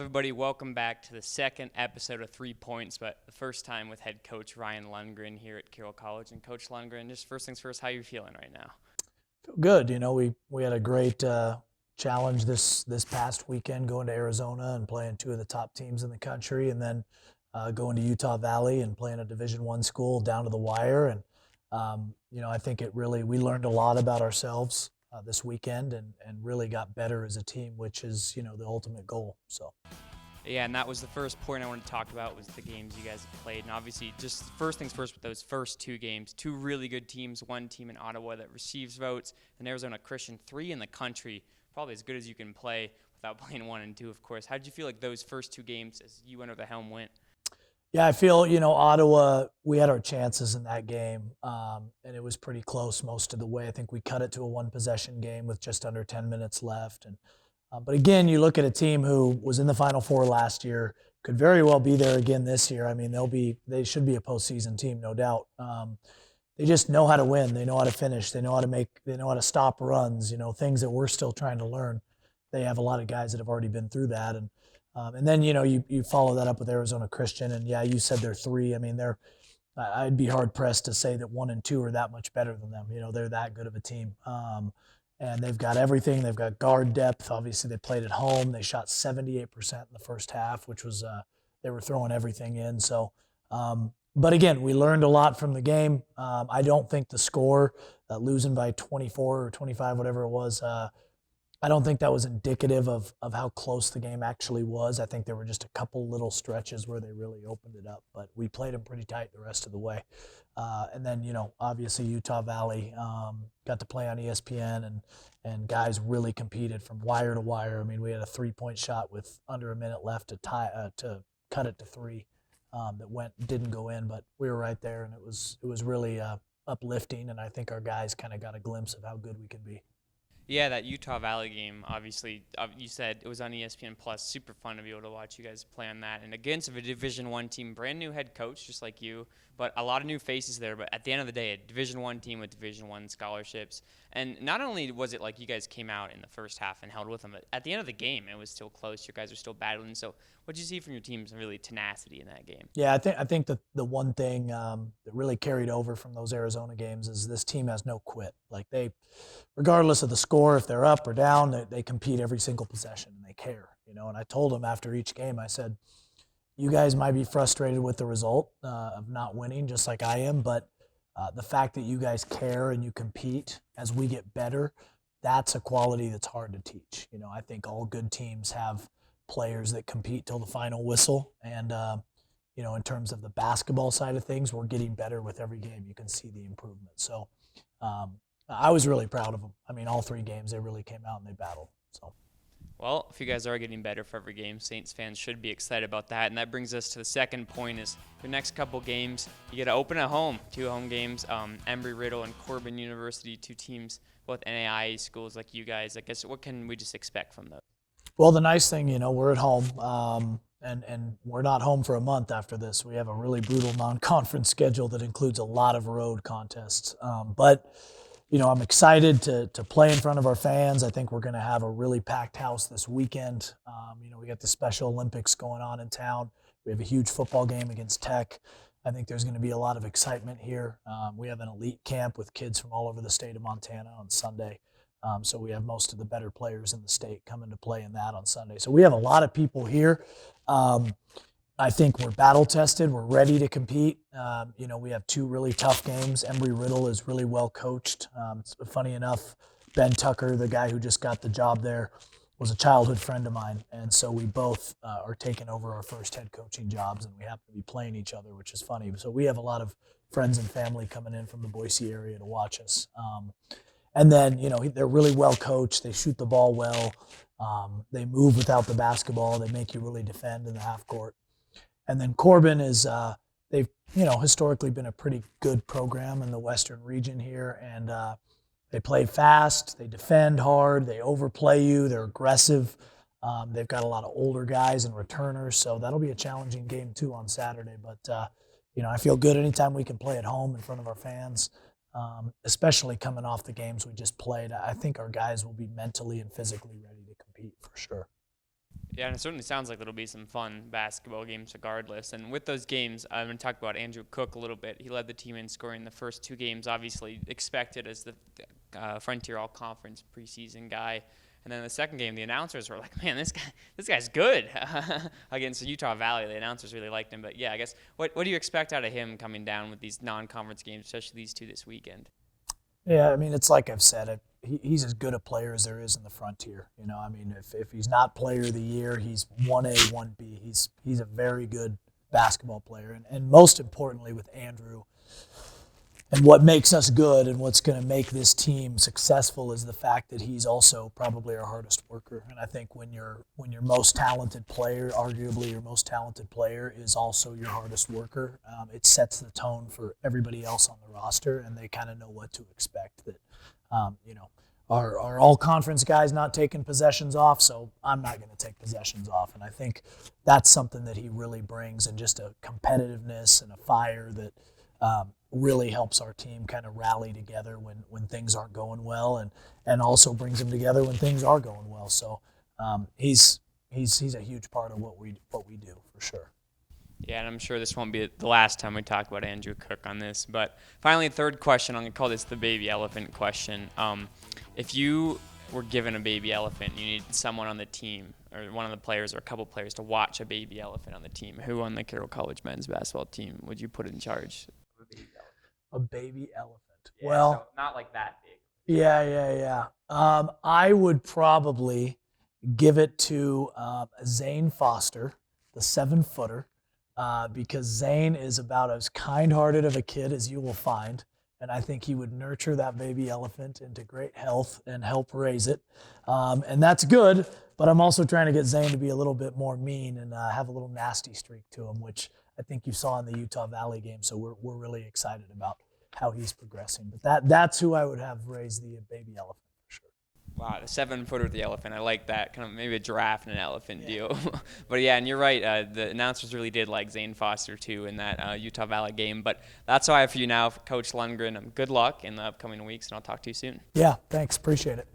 Everybody, welcome back to the second episode of 3 Points, but the first time with head coach Ryan Lundgren here at Carroll College. And Coach Lundgren, just first things first, how are you feeling right now? Good. We had a great challenge this past weekend going to Arizona and playing two of the top teams in the country, and then going to Utah Valley and playing a Division I school down to the wire. And I think we learned a lot about ourselves this weekend and really got better as a team, which is the ultimate goal. So. Yeah, and that was the first point I wanted to talk about was the games you guys have played. And obviously, just first things first with those first two games, two really good teams, one team in Ottawa that receives votes, and Arizona Christian, 3 in the country, probably as good as you can play without playing 1 and 2, of course. How did you feel like those first two games as you under the helm went? Yeah, I feel, Ottawa, we had our chances in that game, and it was pretty close most of the way. I think we cut it to a one-possession game with just under 10 minutes left. But again, you look at a team who was in the Final Four last year, could very well be there again this year. I mean, they should be a postseason team, no doubt. They just know how to win. They know how to finish. They know how to stop runs, things that we're still trying to learn. They have a lot of guys that have already been through that. And then, you follow that up with Arizona Christian. And, yeah, you said they're 3. I mean, I'd be hard-pressed to say that 1 and 2 are that much better than them. They're that good of a team. And they've got everything. They've got guard depth. Obviously, they played at home. They shot 78% in the first half, which was they were throwing everything in. So, but again, we learned a lot from the game. I don't think the score, losing by 24 or 25, whatever it was, I don't think that was indicative of how close the game actually was. I think there were just a couple little stretches where they really opened it up, but we played them pretty tight the rest of the way. And then, obviously Utah Valley got to play on ESPN, and guys really competed from wire to wire. I mean, we had a 3-point shot with under a minute left to cut it to 3 that didn't go in, but we were right there, and it was really uplifting, and I think our guys kind of got a glimpse of how good we can be. Yeah, that Utah Valley game, obviously, you said it was on ESPN Plus. Super fun to be able to watch you guys play on that. And against a Division I team, brand new head coach, just like you, but a lot of new faces there. But at the end of the day, a Division I team with Division I scholarships. And not only was it like you guys came out in the first half and held with them, but at the end of the game, it was still close. You guys were still battling. So what did you see from your team's really tenacity in that game? Yeah, I think that the one thing that really carried over from those Arizona games is this team has no quit. Like regardless of the score, if they're up or down, they compete every single possession and they care. And I told them after each game, I said, you guys might be frustrated with the result of not winning, just like I am, but the fact that you guys care and you compete as we get better, that's a quality that's hard to teach. I think all good teams have players that compete till the final whistle. And, in terms of the basketball side of things, we're getting better with every game. You can see the improvement. So I was really proud of them. I mean, all 3 games, they really came out and they battled. So. Well, if you guys are getting better for every game, Saints fans should be excited about that. And that brings us to the second point is the next couple games, you get to open at home. 2 home games, Embry-Riddle and Corbin University, 2 teams, both NAIA schools like you guys. I guess what can we just expect from those? Well, the nice thing, we're at home, and we're not home for a month after this. We have a really brutal non-conference schedule that includes a lot of road contests. But I'm excited to play in front of our fans. I think we're going to have a really packed house this weekend. We got the Special Olympics going on in town. We have a huge football game against Tech. I think there's going to be a lot of excitement here. We have an elite camp with kids from all over the state of Montana on Sunday. So we have most of the better players in the state coming to play in that on Sunday. So we have a lot of people here. I think we're battle tested. We're ready to compete. We have 2 really tough games. Embry-Riddle is really well coached. It's funny enough, Ben Tucker, the guy who just got the job there, was a childhood friend of mine. And so we both are taking over our first head coaching jobs, and we happen to be playing each other, which is funny. So we have a lot of friends and family coming in from the Boise area to watch us. And then, they're really well coached. They shoot the ball well. They move without the basketball. They make you really defend in the half court. And then Corbin is, they've, historically been a pretty good program in the Western region here. And they play fast. They defend hard. They overplay you. They're aggressive. They've got a lot of older guys and returners. So that'll be a challenging game, too, on Saturday. But, I feel good anytime we can play at home in front of our fans. Especially coming off the games we just played. I think our guys will be mentally and physically ready to compete for sure. Yeah, and it certainly sounds like it'll be some fun basketball games regardless. And with those games, I'm going to talk about Andrew Cook a little bit. He led the team in scoring the first 2 games, obviously expected as the Frontier All-Conference preseason guy. And then the second game, the announcers were like, "Man, this guy's good." Against Utah Valley, the announcers really liked him. But yeah, I guess what do you expect out of him coming down with these non-conference games, especially these 2 this weekend? Yeah, I mean, it's like I've said, he's as good a player as there is in the Frontier. I mean, if he's not Player of the Year, he's 1A, 1B. He's a very good basketball player. And most importantly with Andrew, and what makes us good and what's going to make this team successful is the fact that he's also probably our hardest worker. And I think when your most talented player, arguably your most talented player, is also your hardest worker, it sets the tone for everybody else on the roster, and they kind of know what to expect. That our all-conference guys not taking possessions off, so I'm not going to take possessions off. And I think that's something that he really brings, and just a competitiveness and a fire that really helps our team kind of rally together when things aren't going well, and also brings them together when things are going well. So he's a huge part of what we do for sure. Yeah, and I'm sure this won't be the last time we talk about Andrew Cook on this. But finally, third question, I'm going to call this the baby elephant question. If you were given a baby elephant, you need someone on the team, or one of the players or a couple players, to watch a baby elephant on the team, who on the Carroll College men's basketball team would you put in charge of a baby elephant? A baby elephant. Yeah, well, so not like that big. yeah. I would probably give it to Zane Foster, the 7-footer, because Zane is about as kind-hearted of a kid as you will find. And I think he would nurture that baby elephant into great health and help raise it. And that's good, but I'm also trying to get Zane to be a little bit more mean and have a little nasty streak to him, which I think you saw in the Utah Valley game. So we're really excited about how he's progressing. But that's who I would have raise the baby elephant for sure. Wow, the 7-footer with the elephant. I like that. Kind of maybe a giraffe and an elephant deal. But yeah, and you're right. The announcers really did like Zane Foster too in that Utah Valley game. But that's all I have for you now, Coach Lundgren. Good luck in the upcoming weeks, and I'll talk to you soon. Yeah, thanks. Appreciate it.